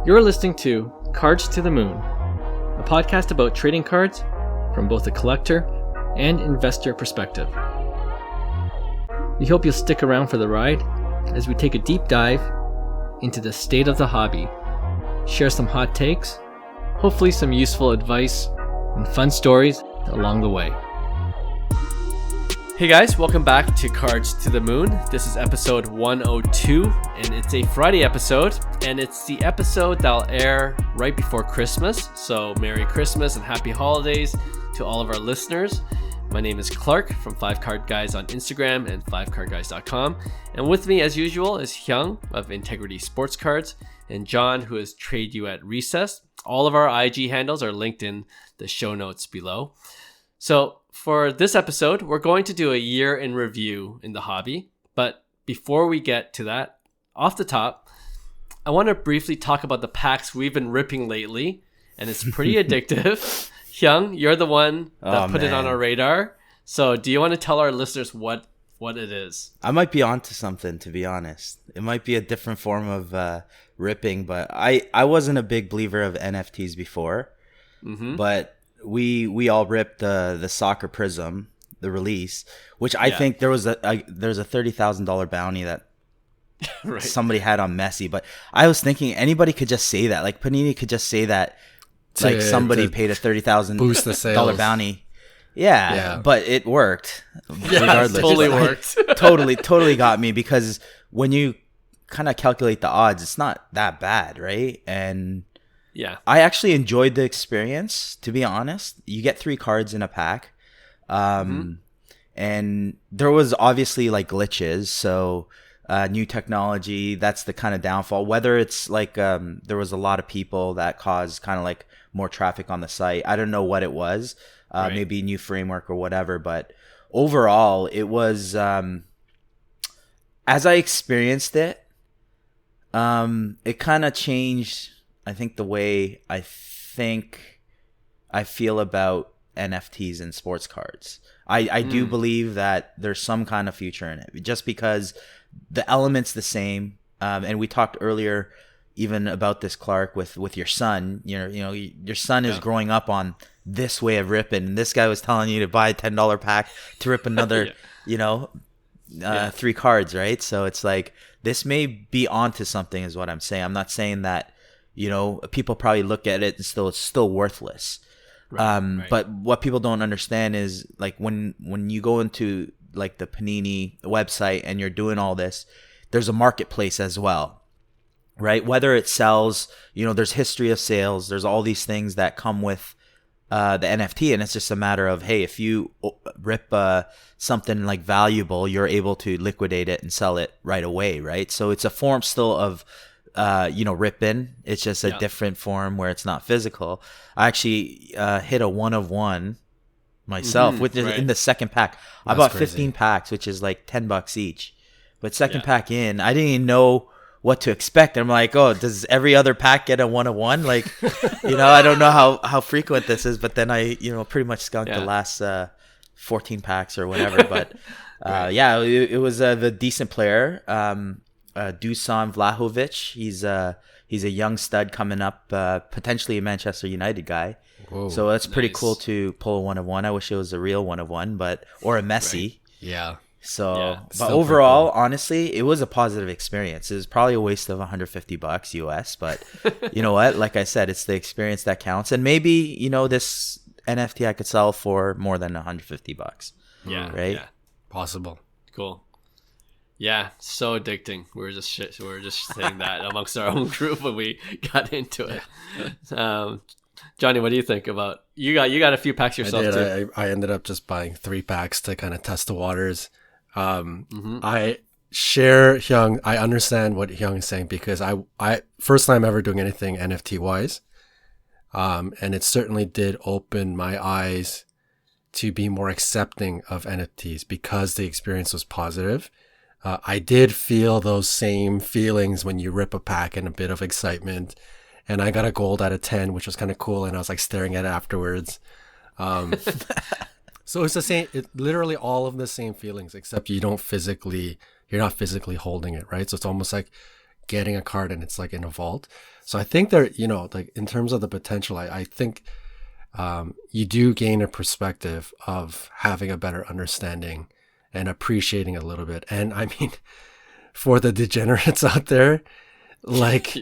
You're listening to Cards to the Moon, a podcast about trading cards from both a collector and investor perspective. We hope you'll stick around for the ride as we take a deep dive into the state of the hobby, share some hot takes, hopefully some useful advice, and fun stories along the way. Hey guys, welcome back to Cards to the Moon. This is episode 102, and it's a Friday episode, and it's the episode that'll air right before Christmas. So Merry Christmas and Happy Holidays to all of our listeners. My name is Clark from 5Card Guys on Instagram and 5cardguys.com. And with me, as usual, is Hyung of Integrity Sports Cards and John, who is Trade You at Recess. All of our IG handles are linked in the show notes below. So for this episode, we're going to do a year in review in the hobby. But before we get to that, off the top, I want to briefly talk about the packs we've been ripping lately. And it's pretty addictive. Hyung, you're the one that put it on our radar. So do you want to tell our listeners what it is? I might be onto something, to be honest. It might be a different form of ripping, but I wasn't a big believer of NFTs before. Mm-hmm. But we all ripped the Soccer Prizm, the release, which I think there's a $30,000 bounty that right. somebody had on Messi. But I was thinking anybody could just say that. Like Panini could just say that. Like somebody paid a $30,000 bounty. Yeah, but it worked. Regardless. It totally worked. totally got me, because when you kind of calculate the odds, it's not that bad, right? And yeah, I actually enjoyed the experience, to be honest. You get 3 cards in a pack. And there was obviously like glitches, so new technology, that's the kind of downfall. Whether it's like there was a lot of people that caused kind of like more traffic on the site. I don't know what it was. Right. Maybe new framework or whatever. But overall, it was, as I experienced it, it kind of changed, I think, the way I feel about NFTs and sports cards. I do believe that there's some kind of future in it, just because the element's the same. And we talked earlier even about this, Clark, with your son. You know, your son is growing up on this way of ripping, and this guy was telling you to buy a $10 pack to rip another, 3 cards, right? So it's like, this may be onto something, is what I'm saying. I'm not saying that, people probably look at it and it's still worthless. Right. But what people don't understand is, like, when you go into like the Panini website and you're doing all this, there's a marketplace as well. Right? Whether it sells, there's history of sales, there's all these things that come with the NFT, and it's just a matter of, hey, if you rip something like valuable, you're able to liquidate it and sell it right away, right? So it's a form still of, ripping. It's just a different form where it's not physical. I actually hit a 1 of 1 myself in the second pack. I bought 15 packs, which is like $10 each. But second pack in, I didn't even know what to expect. I'm like, oh, does every other pack get a 1 of 1? Like, I don't know how frequent this is, but then I, pretty much skunked the last 14 packs or whatever. But it was the decent player, Dusan Vlahovic. He's a young stud coming up, potentially a Manchester United guy. Whoa, so that's pretty cool to pull a 1 of 1. I wish it was a real 1 of 1, or a Messi. Right. Yeah. So, but overall, honestly, it was a positive experience. It was probably a waste of $150 US, but you know what? Like I said, it's the experience that counts. And maybe, this NFT I could sell for more than $150. Yeah. Right? Yeah. Possible. Cool. Yeah. So addicting. We were just saying that amongst our own group when we got into it. Johnny, what do you think about, you got a few packs yourself? I ended up just buying 3 packs to kind of test the waters. I share Hyung. I understand what Hyung is saying, because I first time ever doing anything NFT wise. And it certainly did open my eyes to be more accepting of NFTs, because the experience was positive. I did feel those same feelings when you rip a pack, and a bit of excitement. And I got a gold out of 10, which was kind of cool. And I was like staring at it afterwards. So it's the same, literally all of the same feelings, except you're not physically holding it, right? So it's almost like getting a card and it's like in a vault. So I think there, you know, like in terms of the potential, I think you do gain a perspective of having a better understanding and appreciating a little bit. And I mean, for the degenerates out there, like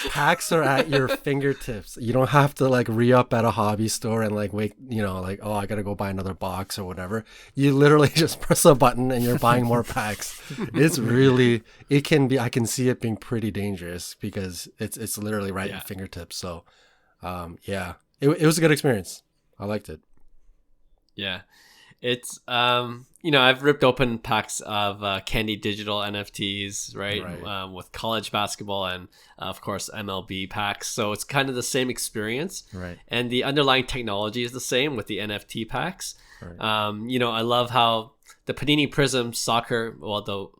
packs are at your fingertips. You don't have to like re-up at a hobby store and like wait, you know, like, oh, I gotta go buy another box or whatever. You literally just press a button and you're buying more packs. It's really, it can be, I can see it being pretty dangerous because it's literally right at your fingertips. So it was a good experience. I liked it. Yeah. It's, you know, I've ripped open packs of Candy Digital NFTs, right? With college basketball and, of course, MLB packs. So it's kind of the same experience. Right. And the underlying technology is the same with the NFT packs. Right. You know, I love how the Panini Prizm Soccer, well,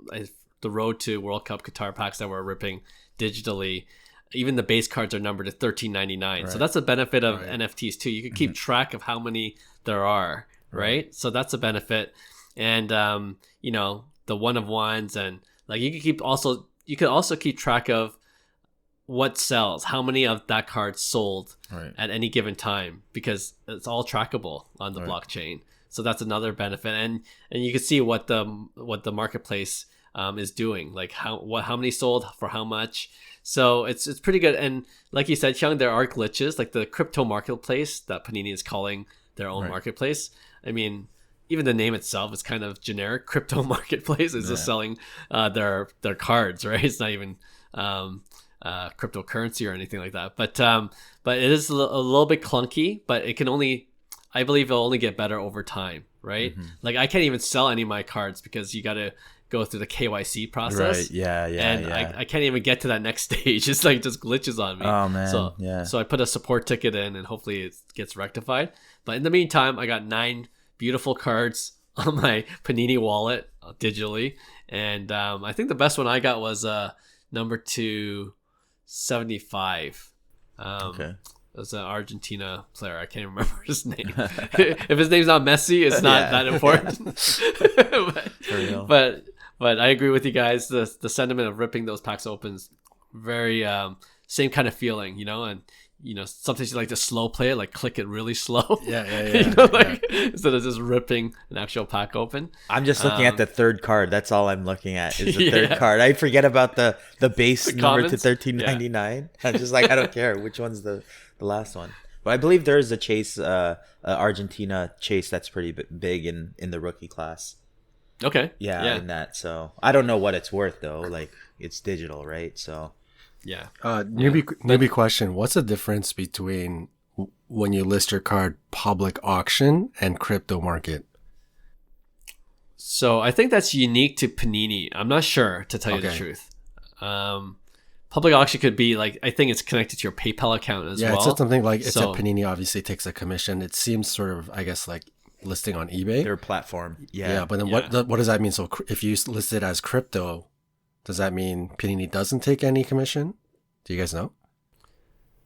the Road to World Cup Qatar packs that we're ripping digitally, even the base cards are numbered at $13.99. Right. So that's a benefit of NFTs too. You can keep track of how many there are. Right. So that's a benefit. And, you know, the one of ones and like you could also keep track of what sells, how many of that card sold at any given time, because it's all trackable on the blockchain. So that's another benefit. And you can see what the marketplace is doing, like how many sold for how much. So it's pretty good. And like you said, Hyung, there are glitches, like the crypto marketplace that Panini is calling their own marketplace. I mean, even the name itself is kind of generic. Crypto marketplace is just selling their cards, right? It's not even cryptocurrency or anything like that. But it is a little bit clunky. But it can I believe it'll only get better over time, right? Mm-hmm. Like I can't even sell any of my cards because you got to go through the KYC process. Right. Yeah. And I can't even get to that next stage. It's like just glitches on me. Oh man. So I put a support ticket in and hopefully it gets rectified. But in the meantime, I got 9 beautiful cards on my Panini wallet digitally. And I think the best one I got was number 275. Okay. It was an Argentina player. I can't remember his name. If his name's not Messi, it's not that important. But I agree with you guys. The sentiment of ripping those packs open is very same kind of feeling, you know, and you know, sometimes you like to slow play it, like click it really slow. You know, like instead of just ripping an actual pack open. I'm just looking at the third card. That's all I'm looking at is the third card. I forget about the base number to $13.99. I'm just like, I don't care which one's the last one. But I believe there is a chase, Argentina chase that's pretty big in the rookie class. Okay. Yeah, in that. So I don't know what it's worth though. Like it's digital, right? So. Yeah. Newbie question. What's the difference between when you list your card public auction and crypto market? So I think that's unique to Panini. I'm not sure, to tell you the truth. Public auction could be like, I think it's connected to your PayPal account as well. Yeah, it's something like, it's a Panini obviously takes a commission. It seems sort of, I guess, like listing on eBay. Their platform. Yeah, but then what does that mean? So if you list it as crypto, does that mean Panini doesn't take any commission? Do you guys know?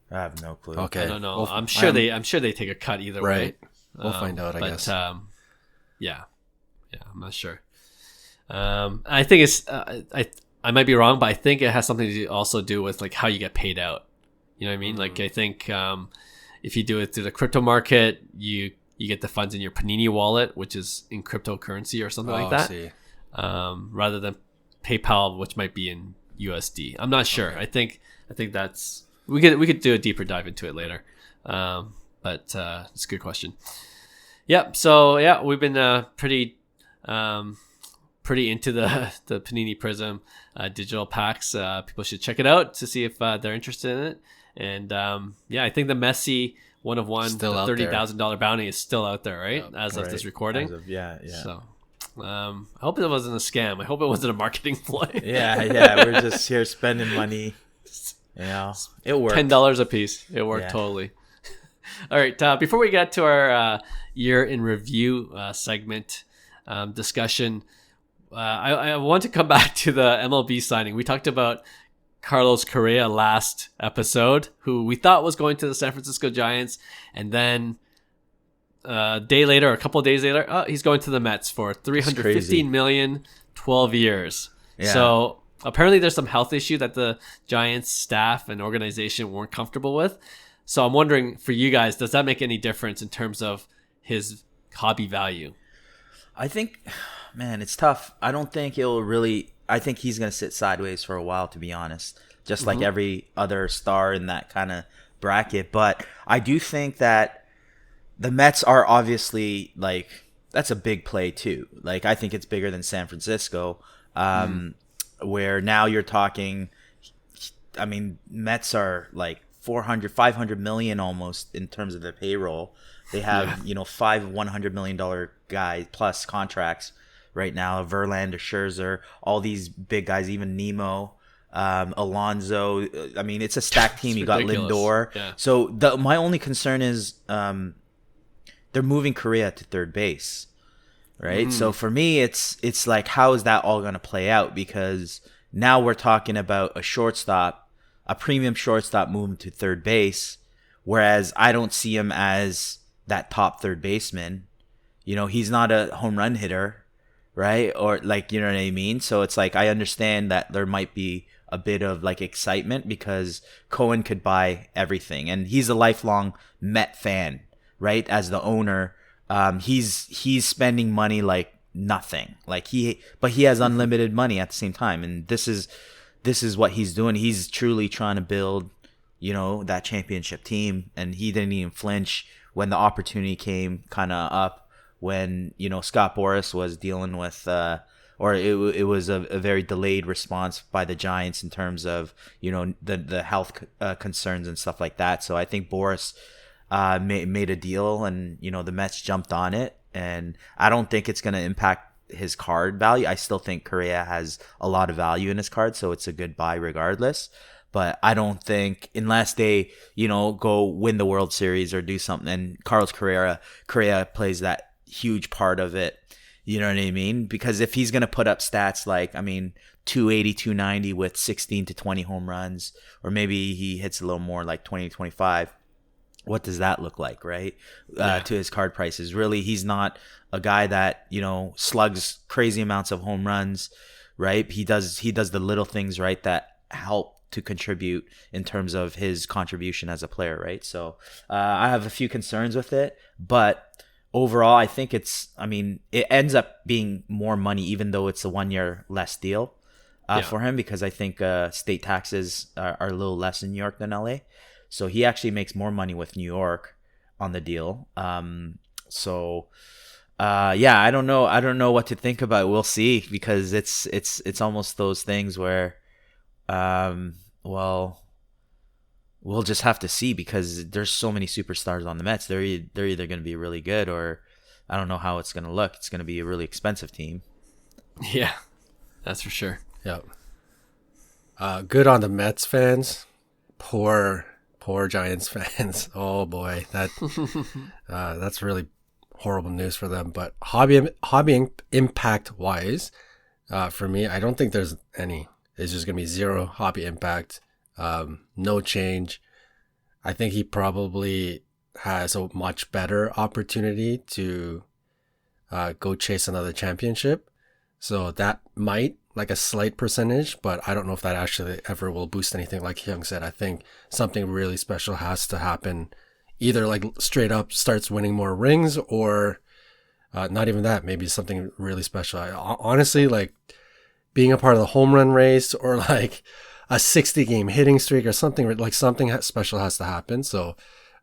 I have no clue. Okay. I don't know. I'm sure they take a cut either way. We'll find out, I guess. Yeah, I'm not sure. I think it's I might be wrong, but I think it has something to also do with like how you get paid out. You know what I mean? Like I think if you do it through the crypto market, you get the funds in your Panini wallet, which is in cryptocurrency or something like that. See. Rather than PayPal, which might be in USD. I'm not sure. Okay. I think that's we could do a deeper dive into it later. But it's a good question. Yep. So yeah, we've been pretty into the Panini Prizm digital packs. People should check it out to see if they're interested in it. And I think the Messi one of one, the $30,000 bounty is still out there, right? As of this recording. So I hope it wasn't a scam. I hope it wasn't a marketing play. We're just here spending money. Yeah, it worked. $10 a piece. It worked totally. All right. Before we get to our year in review segment discussion, I want to come back to the MLB signing. We talked about Carlos Correa last episode, who we thought was going to the San Francisco Giants, and then a couple of days later, he's going to the Mets for $315 million, 12 years. Yeah. So apparently there's some health issue that the Giants staff and organization weren't comfortable with. So I'm wondering, for you guys, does that make any difference in terms of his hobby value? I think, man, it's tough. I don't think it'll really. I think he's going to sit sideways for a while, to be honest, just like every other star in that kind of bracket. But I do think that the Mets are obviously, like, that's a big play too. Like, I think it's bigger than San Francisco, where now you're talking, I mean, Mets are like 500 million almost in terms of their payroll. They have, five $100 million guys plus contracts right now. Verlander, Scherzer, all these big guys, even Nemo, Alonso. I mean, it's a stacked team. You got Lindor. Yeah. So my only concern is they're moving Correa to third base, right? So for me, it's like, how is that all going to play out? Because now we're talking about a premium shortstop moving to third base, whereas I don't see him as that top third baseman. He's not a home run hitter, right? Or like, you know what I mean? So it's like, I understand that there might be a bit of like excitement because Cohen could buy everything, and he's a lifelong Met fan, right? As the owner, he's spending money like nothing. But he has unlimited money at the same time, and this is what he's doing. He's truly trying to build, that championship team, and he didn't even flinch when the opportunity came kind of up when, Scott Boras was dealing with, or it was a very delayed response by the Giants in terms of, the health concerns and stuff like that. So I think Boras made a deal, and, the Mets jumped on it, and I don't think it's going to impact his card value. I still think Correa has a lot of value in his card, so it's a good buy regardless. But I don't think, unless they, go win the World Series or do something, and Carlos Correa plays that huge part of it. You know what I mean? Because if he's going to put up stats like, 280, 290 with 16 to 20 home runs, or maybe he hits a little more like 20 to 25, what does that look like, right? To his card prices. Really, he's not a guy that, slugs crazy amounts of home runs, right? He does the little things, right, that help to contribute in terms of his contribution as a player, right? So I have a few concerns with it, but overall, I think it ends up being more money, even though it's a 1 year less deal for him, because I think state taxes are a little less in New York than LA. So he actually makes more money with New York on the deal. I don't know. I don't know what to think about it. We'll see, because it's almost those things where, we'll just have to see, because there's so many superstars on the Mets. They're either going to be really good, or I don't know how it's going to look. It's going to be a really expensive team. Yeah, that's for sure. Yeah. Good on the Mets fans. Poor Giants fans. Oh boy, that's really horrible news for them. But hobby impact wise, for me, I don't think there's any. It's just gonna be zero hobby impact, no change. I think he probably has a much better opportunity to go chase another championship. So that might, like, a slight percentage, but I don't know if that actually ever will boost anything. Like Hyung said, I think something really special has to happen. Either like straight up starts winning more rings, or not even that, maybe something really special. Honestly, like being a part of the home run race, or like a 60 game hitting streak, or something like something special has to happen. So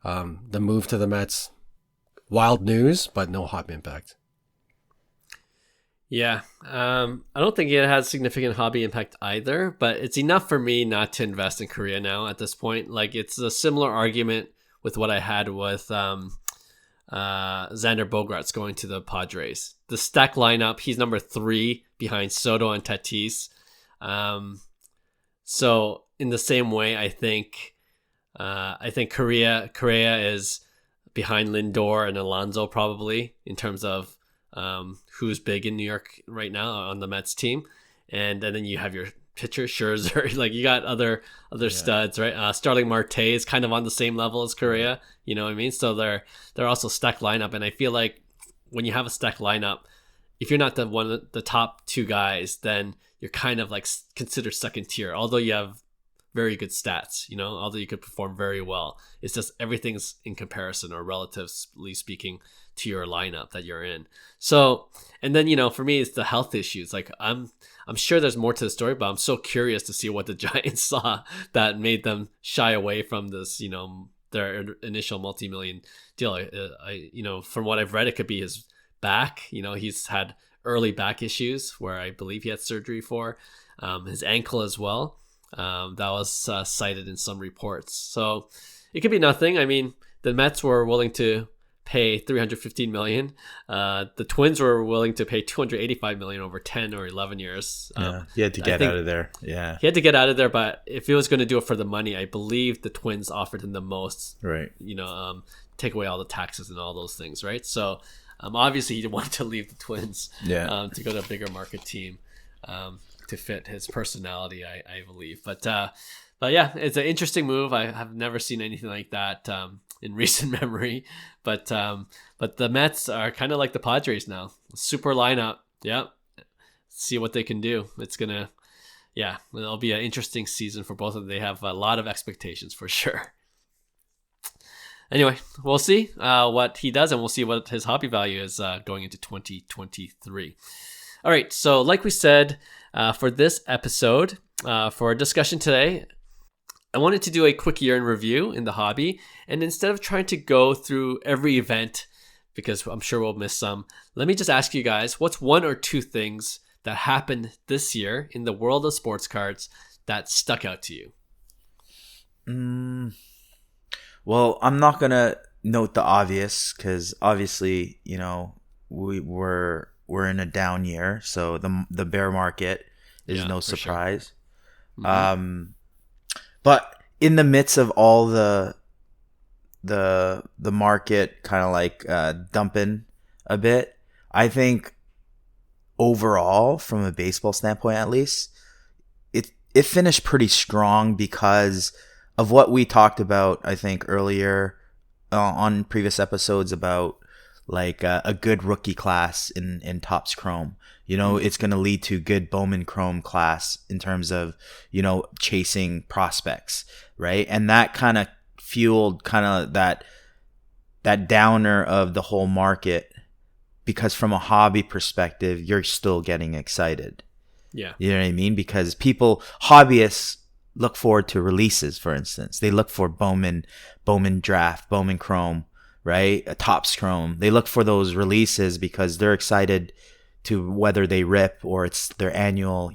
the move to the Mets, wild news, but no hobby impact. Yeah, I don't think it has significant hobby impact either, but it's enough for me not to invest in Korea now at this point. Like, it's a similar argument with what I had with Xander Bogaerts going to the Padres. The stack lineup, he's number 3 behind Soto and Tatis. So in the same way, I think Correa is behind Lindor and Alonso probably in terms of who's big in New York right now on the Mets team. And then you have your pitcher, Scherzer. Like, you got other studs, right? Starling Marte is kind of on the same level as Correa. You know what I mean? So they're also stacked lineup. And I feel like when you have a stacked lineup, if you're not the top 2 guys, then you're kind of like considered second tier, although you have very good stats, although you could perform very well. It's just everything's in comparison or relatively speaking to your lineup that you're in. So, and then, for me, it's the health issues. Like I'm sure there's more to the story, but I'm so curious to see what the Giants saw that made them shy away from this, their initial multi-million deal. From what I've read, it could be his back. He's had early back issues where I believe he had surgery for his ankle as well. That was cited in some reports. So it could be nothing. I mean, the Mets were willing to pay $315 million. The Twins were willing to pay $285 million over 10 or 11 years. He had to get out of there. Yeah, he had to get out of there. But if he was going to do it for the money, I believe the Twins offered him the most. Right. Take away all the taxes and all those things. Right. So obviously he wanted to leave the Twins. Yeah. To go to a bigger market team. To fit his personality, I believe. But yeah, it's an interesting move. I have never seen anything like that in recent memory. But the Mets are kind of like the Padres now. Super lineup. Yeah. See what they can do. It'll be an interesting season for both of them. They have a lot of expectations for sure. Anyway, we'll see what he does, and we'll see what his hobby value is going into 2023. All right, so like we said, for this episode, for our discussion today, I wanted to do a quick year in review in the hobby. And instead of trying to go through every event, because I'm sure we'll miss some, let me just ask you guys, what's one or two things that happened this year in the world of sports cards that stuck out to you? Well, I'm not going to note the obvious because obviously, we're in a down year, so the bear market is no surprise. Sure. Mm-hmm. But in the midst of all the market kind of like dumping a bit, I think overall, from a baseball standpoint at least, it finished pretty strong because of what we talked about, I think, earlier on previous episodes about like a good rookie class in Topps Chrome. It's going to lead to good Bowman Chrome class in terms of, chasing prospects, right? And that kind of fueled kind of that downer of the whole market, because from a hobby perspective, you're still getting excited. Yeah. You know what I mean? Because hobbyists look forward to releases, for instance. They look for Bowman Draft, Bowman Chrome, right? A Topps Chrome. They look for those releases because they're excited to whether they rip or it's their annual,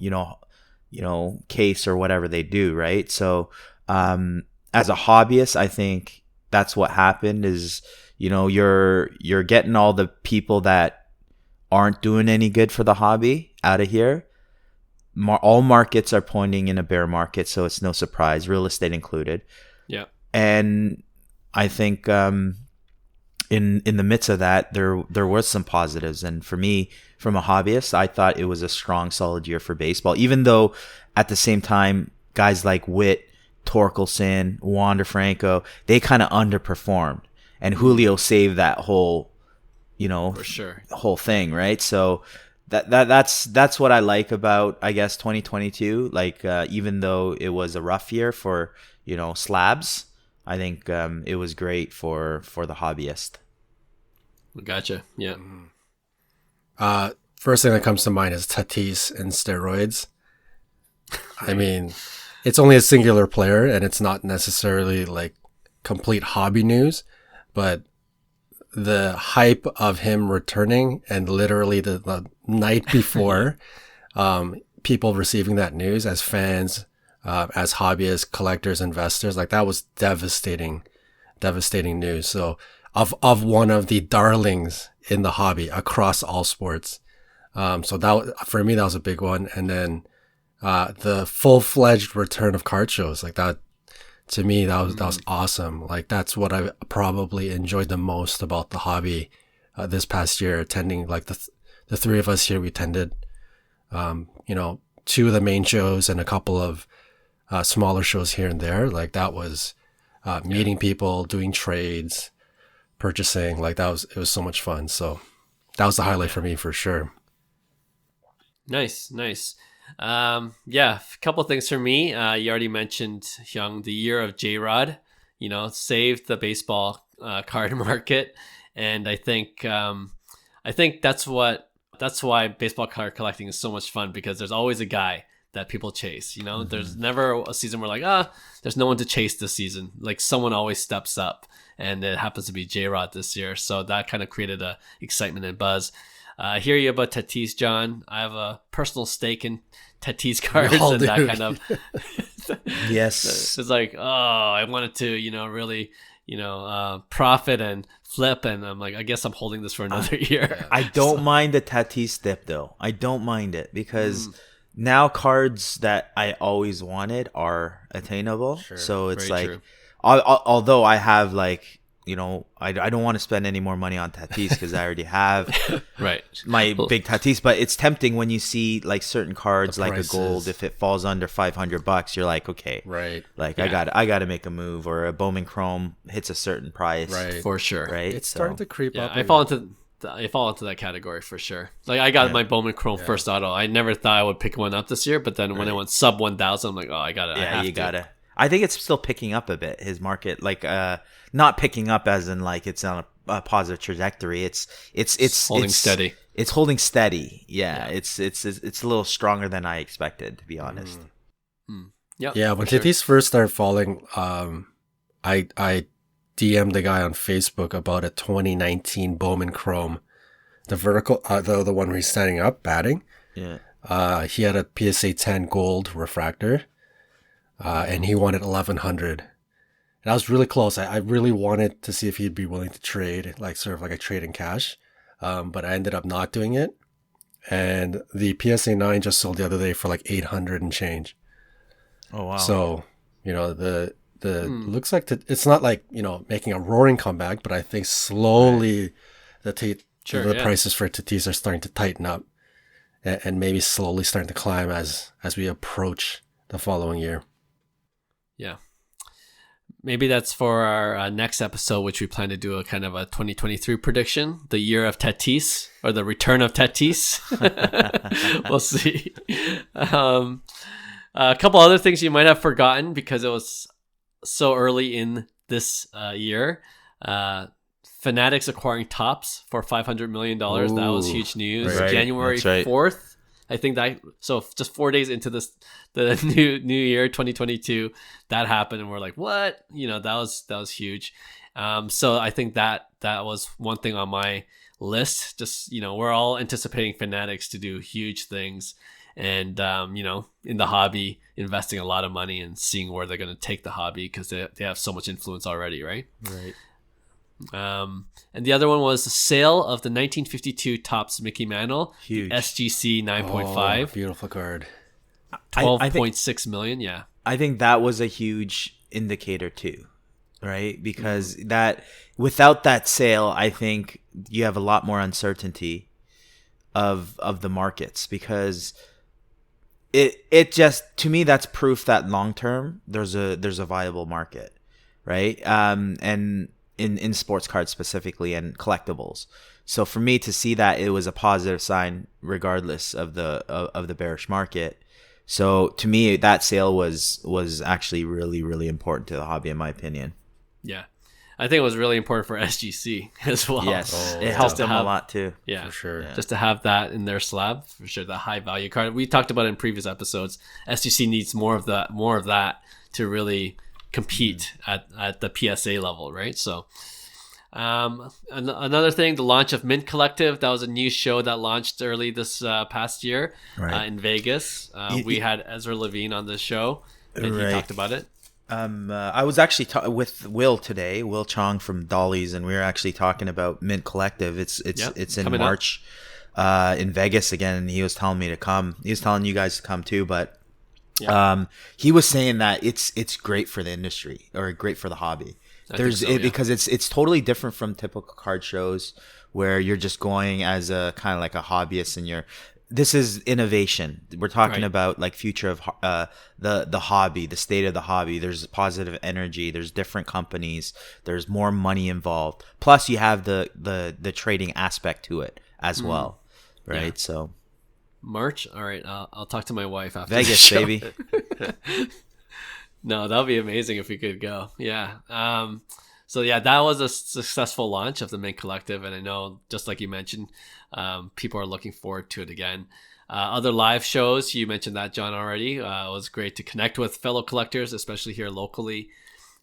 case or whatever they do, right? So, as a hobbyist, I think that's what happened is, you're getting all the people that aren't doing any good for the hobby out of here. All markets are pointing in a bear market, so it's no surprise, real estate included. Yeah. And I think in the midst of that, there was some positives. And for me, from a hobbyist, I thought it was a strong, solid year for baseball, even though at the same time, guys like Witt, Torkelson, Wander Franco, they kind of underperformed. And Julio saved that whole, for sure, whole thing, right? So that's what I like about, I guess, 2022. Like, even though it was a rough year for, slabs, I think it was great for the hobbyist. Gotcha. Yeah. First thing that comes to mind is Tatis and steroids. I mean, it's only a singular player, and it's not necessarily like complete hobby news, but the hype of him returning and literally the night before, people receiving that news as fans, as hobbyists, collectors, investors, like that was devastating news. So of one of the darlings in the hobby across all sports. So that, for me, that was a big one. And then, the full-fledged return of card shows, like that, to me, that was awesome. Like that's what I probably enjoyed the most about the hobby, this past year, attending, like the three of us here, we attended, two of the main shows and a couple of, smaller shows here and there. Like that was, meeting people, doing trades, purchasing, like it was so much fun. So that was the highlight for me for sure. Nice. Yeah, a couple things for me. You already mentioned, Hyung, the year of J-Rod, saved the baseball card market. And I think that's why baseball card collecting is so much fun, because there's always a guy that people chase. There's never a season where like, there's no one to chase this season. Like someone always steps up, and it happens to be J-Rod this year. So that kind of created a excitement and buzz. I hear you about Tatis, John. I have a personal stake in Tatis cards, and that kind of yes. It's like, I wanted to, really, profit and flip, and I'm like, I guess I'm holding this for another year. I don't mind the Tatis dip though. I don't mind it because now cards that I always wanted are attainable. Sure. So it's Very like, true. Although I have like, I don't want to spend any more money on Tatis because I already have right my big Tatis. But it's tempting when you see like certain cards like a gold. If it falls under $500, you're like, okay, right. Like I got to make a move, or a Bowman Chrome hits a certain price, right? For sure, right? It's starting to creep up. I fall into that category for sure. Like I got my Bowman Chrome first auto. I never thought I would pick one up this year, but then when it went sub 1,000, I'm like, I got it. Yeah, you got to. I think it's still picking up a bit, his market, like not picking up as in like it's on a positive trajectory. It's holding steady. It's holding steady. Yeah. It's a little stronger than I expected, to be honest. Yep, yeah, when Tatis first started falling, I DM'd the guy on Facebook about a 2019 Bowman Chrome, the vertical, the one where he's standing up batting. Yeah. He had a PSA 10 gold refractor. And he wanted 1,100. And I was really close. I really wanted to see if he'd be willing to trade, like sort of like a trade in cash. But I ended up not doing it. And the PSA 9 just sold the other day for like 800 and change. Oh, wow. So, the looks like it's not like, making a roaring comeback, but I think slowly the prices for Tatis are starting to tighten up and maybe slowly starting to climb as we approach the following year. Yeah. Maybe that's for our next episode, which we plan to do a kind of a 2023 prediction, the year of Tatis, or the return of Tatis. We'll see. A couple other things you might have forgotten because it was so early in this year. Fanatics acquiring Topps for $500 million. Ooh, that was huge news. Right. January 4th. I think so just 4 days into the new year, 2022, that happened, and we're like, what? That was huge. So I think that was one thing on my list. Just, we're all anticipating Fanatics to do huge things, and in the hobby, investing a lot of money and seeing where they're going to take the hobby, because they have so much influence already, right? Right. And the other one was the sale of the 1952 Topps Mickey Mantle, huge SGC 9.5. Beautiful card. 12.6 million. Yeah. I think that was a huge indicator too, right? Because that without that sale, I think you have a lot more uncertainty of the markets, because it just, to me, that's proof that long term there's a viable market, right? And in sports cards specifically and collectibles. So for me to see that, it was a positive sign regardless of the bearish market. So to me, that sale was actually really, really important to the hobby, in my opinion. Yeah. I think it was really important for SGC as well. Yes, it helped them a lot too. Yeah, for sure. Yeah. Just to have that in their slab, for sure, the high value card. We talked about it in previous episodes. SGC needs more of that to really compete at the PSA level, right? So another thing, the launch of Mint Collective, that was a new show that launched early this past year, right, in Vegas. We had Ezra Levine on this show, and he talked about it. I was actually with Will today, Will Chong from Dolly's, and we were actually talking about Mint Collective. It's in March in Vegas again, and he was telling me to come. He was telling you guys to come too, but he was saying that it's great for the industry, or great for the hobby. Because it's totally different from typical card shows where you're just going as a kind of like a hobbyist, and this is innovation. We're talking about like future of the hobby, the state of the hobby. There's positive energy. There's different companies. There's more money involved. Plus, you have the trading aspect to it as well, right? March. All right, I'll talk to my wife after Vegas, the show. baby. No, that would be amazing if we could go. Yeah. So yeah, that was a successful launch of the Mint Collective, and I know, just like you mentioned, people are looking forward to it again. Other live shows, you mentioned that, John, already. It was great to connect with fellow collectors, especially here locally.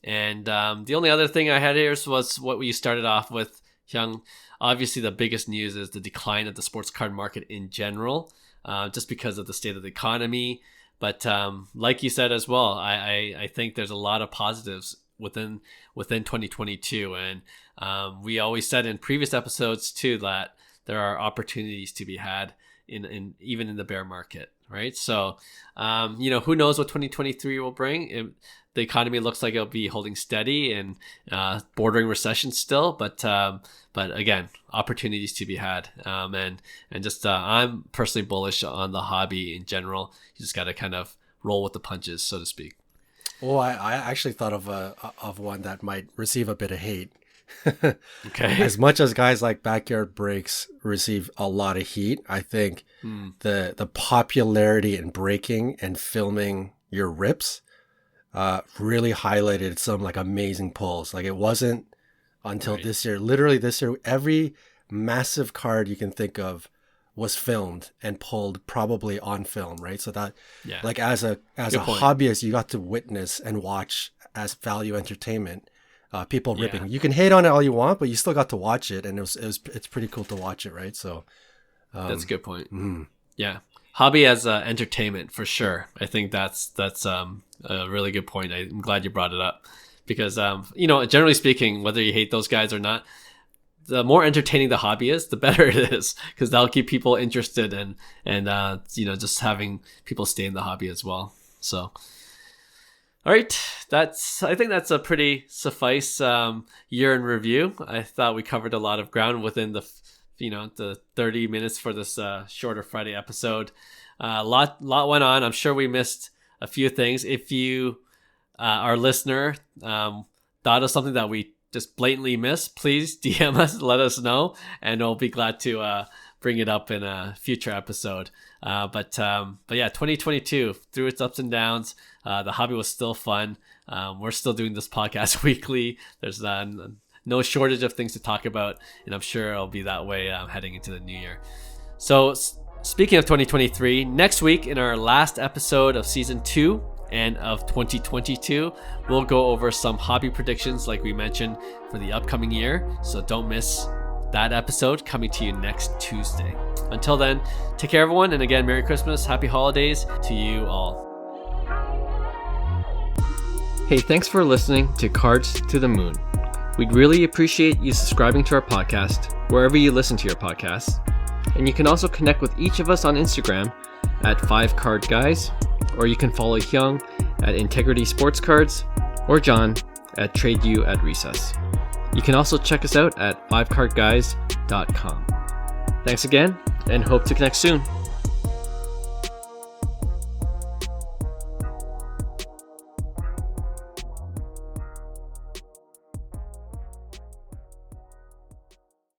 And the only other thing I had here was what we started off with, Hyung. Obviously, the biggest news is the decline of the sports card market in general, just because of the state of the economy. But like you said as well, I think there's a lot of positives within 2022. And we always said in previous episodes, too, that there are opportunities to be had in even in the bear market, right? So, who knows what 2023 will bring. The economy looks like it'll be holding steady and bordering recession still, but again, opportunities to be had. And just I'm personally bullish on the hobby in general. You just got to kind of roll with the punches, so to speak. Well, I actually thought of one that might receive a bit of hate. Okay. As much as guys like Backyard Breaks receive a lot of heat, I think the popularity in breaking and filming your rips really highlighted some like amazing pulls. Like, it wasn't until this year, literally this year, every massive card you can think of was filmed and pulled, probably on film, right? So that, like, as a hobbyist, you got to witness and watch as value entertainment. People ripping. You can hate on it all you want, but you still got to watch it, and it's pretty cool to watch it, right? So that's a good point. Yeah, hobby as entertainment for sure. I think that's a really good point. I'm glad you brought it up because generally speaking, whether you hate those guys or not, the more entertaining the hobby is, the better it is, because that'll keep people interested and just having people stay in the hobby as well. So. All right, I think that's a pretty suffice year in review. I thought we covered a lot of ground within the 30 minutes for this shorter Friday episode. A lot went on. I'm sure we missed a few things. If you, our listener, thought of something that we just blatantly missed, please DM us, let us know, and we'll be glad to bring it up in a future episode. But yeah, 2022, through its ups and downs, the hobby was still fun. We're still doing this podcast weekly. There's no shortage of things to talk about, and I'm sure it'll be that way heading into the new year. So speaking of 2023, next week in our last episode of season 2 and of 2022, we'll go over some hobby predictions like we mentioned for the upcoming year. So don't miss that episode, coming to you next Tuesday. Until then, take care, everyone. And again, Merry Christmas, Happy Holidays to you all. Hey, thanks for listening to Cards to the Moon. We'd really appreciate you subscribing to our podcast wherever you listen to your podcasts. And you can also connect with each of us on Instagram at 5cardguys, or you can follow Hyung at Integrity Sports Cards, or John at TradeU at Recess. You can also check us out at 5cardguys.com. Thanks again, and hope to connect soon.